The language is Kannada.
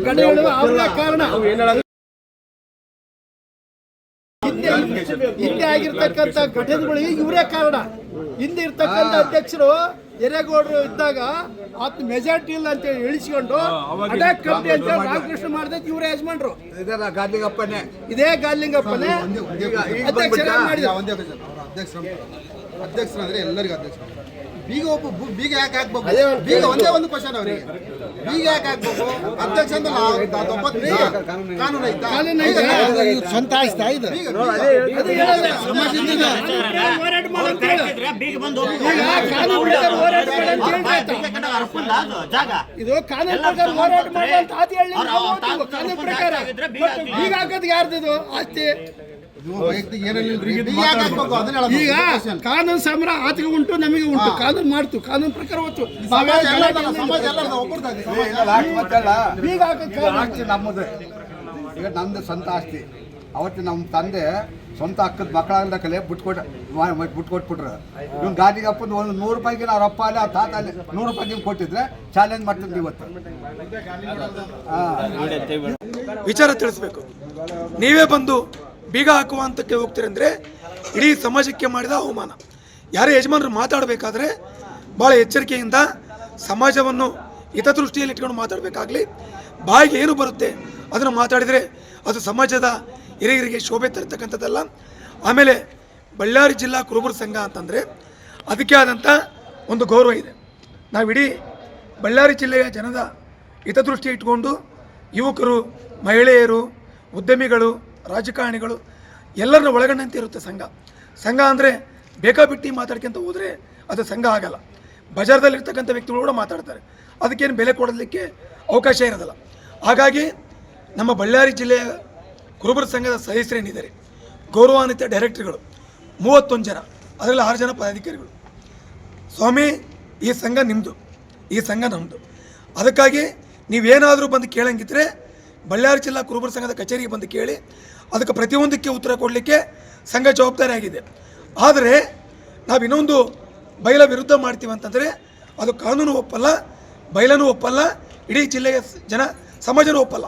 ಘಟನೆಗಳು ಅವರೇ ಕಾರಣ. ಹಿಂದೆ ಆಗಿರ್ತಕ್ಕಂಥ ಘಟನೆಗಳಿಗೆ ಇವರೇ ಕಾರಣ. ಹಿಂದೆ ಇರ್ತಕ್ಕಂಥ ಅಧ್ಯಕ್ಷರು ಹಿರೇಗೌಡರು ಇದ್ದಾಗ ಹತ್ತು ಮೆಜಾರಿಟಿ ಇಲ್ಲ ಅಂತ ಇಳಿಸ್ಕೊಂಡು ಅಟ್ಯಾಕ್ ಕಟ್ಟಿ ಅಂತ ರಾಮಕೃಷ್ಣ ಮಾಡಿದಕ್ಕೆ ಇವರೇ ಯಜಮಾನ್ರು. ಇದೇ ಗಾಲಿಂಗಪ್ಪನೇ ಅಧ್ಯಕ್ಷರ ಅಧ್ಯಕ್ಷರಂದ್ರೆ ಎಲ್ಲರಿಗೂ ಅಧ್ಯಕ್ಷ. ಬೀಗ ಯಾಕೆ ಹಾಕ್ಬೇಕು? ಬೀಗ ಒಂದೇ ಒಂದು ಕ್ವಶನ್ ಅವರಿಗೆ, ಬೀಗ ಯಾಕೆ ಹಾಕ್ಬೇಕು? ಅಧ್ಯಕ್ಷ ಅಂತ ಕಾನೂನು ಐತಾ? ಸ್ವಂತ ಆಯ್ತಾ ಇದು? ಇದು ಕಾನೂನು ಪ್ರಕಾರ ಹೋರಾಟ ಮಾಡುವಂತ ಕಾನೂನು ಪ್ರಕಾರ ಬೀಗ ಹಾಕೋದು ಯಾರ್ದು ಆಸ್ತಿ? ಈಗ ಕಾನೂನು ಸಮರ ಆತಗೆ ಉಂಟು, ನಮಗೆ ಉಂಟು. ಕಾನೂನು ಮಾಡ್ತು, ಕಾನೂನು ಪ್ರಕಾರ ಹೋಯ್ತು. ಬೀಗ ಆಸ್ತಿ ನಮ್ಮದು. ಈಗ ನಮ್ದು ಸ್ವಂತ ಆಸ್ತಿ. ಅವತ್ತು ನಮ್ಮ ತಂದೆ ಸ್ವಂತ ಅಕ್ಕದ ಮಕ್ಕಳಾಗಲೇ ಬಿಟ್ಕೊಟ್ಬಿಟ್ರು. ಇವ್ನು ಗಾದಿಗಪ್ಪನ ಒಂದು 100 ರೂಪಾಯಿಗೆ ಅವ್ರ ಅಪ್ಪ ಅಲ್ಲಿ ಆ ತಾತ ಅಲ್ಲಿ 100 ರೂಪಾಯಿಗೆ ಕೊಟ್ಟಿದ್ರೆ ಚಾಲೆಂಜ್ ಮಾಡ್ತಿದ್ವಿ ಇವತ್ತು. ವಿಚಾರ ತಿಳಿಸ್ಬೇಕು. ನೀವೇ ಬಂದು ಬೀಗ ಹಾಕುವ ಹಂತಕ್ಕೆ ಹೋಗ್ತೀರಂದ್ರೆ ಇಡೀ ಸಮಾಜಕ್ಕೆ ಮಾಡಿದ ಅವಮಾನ. ಯಾರೇ ಯಜಮಾನರು ಮಾತಾಡಬೇಕಾದ್ರೆ ಭಾಳ ಎಚ್ಚರಿಕೆಯಿಂದ ಸಮಾಜವನ್ನು ಹಿತದೃಷ್ಟಿಯಲ್ಲಿ ಇಟ್ಕೊಂಡು ಮಾತಾಡಬೇಕಾಗಲಿ. ಬಾಯಿಗೆ ಏನು ಬರುತ್ತೆ ಅದನ್ನು ಮಾತಾಡಿದರೆ ಅದು ಸಮಾಜದ ಹಿರಿಯರಿಗೆ ಶೋಭೆ ತರ್ತಕ್ಕಂಥದ್ದಲ್ಲ. ಆಮೇಲೆ ಬಳ್ಳಾರಿ ಜಿಲ್ಲಾ ಕುರುಬರ ಸಂಘ ಅಂತಂದರೆ ಅದಕ್ಕೆ ಆದಂಥ ಒಂದು ಗೌರವ ಇದೆ. ನಾವಿಡೀ ಬಳ್ಳಾರಿ ಜಿಲ್ಲೆಯ ಜನದ ಹಿತದೃಷ್ಟಿ ಇಟ್ಕೊಂಡು ಯುವಕರು, ಮಹಿಳೆಯರು, ಉದ್ಯಮಿಗಳು, ರಾಜಕಾರಣಿಗಳು ಎಲ್ಲರನ್ನ ಒಳಗೊಂಡಂತೆ ಇರುತ್ತೆ ಸಂಘ. ಸಂಘ ಅಂದರೆ ಬೇಕಾಬಿಟ್ಟಿ ಮಾತಾಡ್ಕೊಂತ ಹೋದರೆ ಅದು ಸಂಘ ಆಗಲ್ಲ. ಬಜಾರ್ದಲ್ಲಿರ್ತಕ್ಕಂಥ ವ್ಯಕ್ತಿಗಳು ಕೂಡ ಮಾತಾಡ್ತಾರೆ, ಅದಕ್ಕೇನು ಬೆಲೆ ಕೊಡಲಿಕ್ಕೆ ಅವಕಾಶ ಇರೋದಿಲ್ಲ. ಹಾಗಾಗಿ ನಮ್ಮ ಬಳ್ಳಾರಿ ಜಿಲ್ಲೆಯ ಕುರುಬರ ಸಂಘದ ಸದಸ್ಯರೇನಿದ್ದಾರೆ, ಗೌರವಾನ್ವಿತ ಡೈರೆಕ್ಟರ್ಗಳು 31 ಜನ, ಅದರಲ್ಲಿ 6 ಜನ ಪದಾಧಿಕಾರಿಗಳು. ಸ್ವಾಮಿ, ಈ ಸಂಘ ನಿಮ್ಮದು, ಈ ಸಂಘ ನಮ್ಮದು. ಅದಕ್ಕಾಗಿ ನೀವೇನಾದರೂ ಬಂದು ಕೇಳಂಗಿದ್ರೆ ಬಳ್ಳಾರಿ ಜಿಲ್ಲಾ ಕುರುಬರ ಸಂಘದ ಕಚೇರಿಗೆ ಬಂದು ಕೇಳಿ. ಅದಕ್ಕೆ ಪ್ರತಿಯೊಂದಕ್ಕೆ ಉತ್ತರ ಕೊಡಲಿಕ್ಕೆ ಸಂಘ ಜವಾಬ್ದಾರಿ ಆಗಿದೆ. ಆದರೆ ನಾವು ಇನ್ನೊಂದು ಬಯಲ ವಿರುದ್ಧ ಮಾಡ್ತೀವಿ ಅಂತಂದರೆ ಅದು ಕಾನೂನು ಒಪ್ಪಲ್ಲ, ಬಯಲನೂ ಒಪ್ಪಲ್ಲ, ಇಡೀ ಜಿಲ್ಲೆಯ ಸಮಾಜನೂ ಒಪ್ಪಲ್ಲ.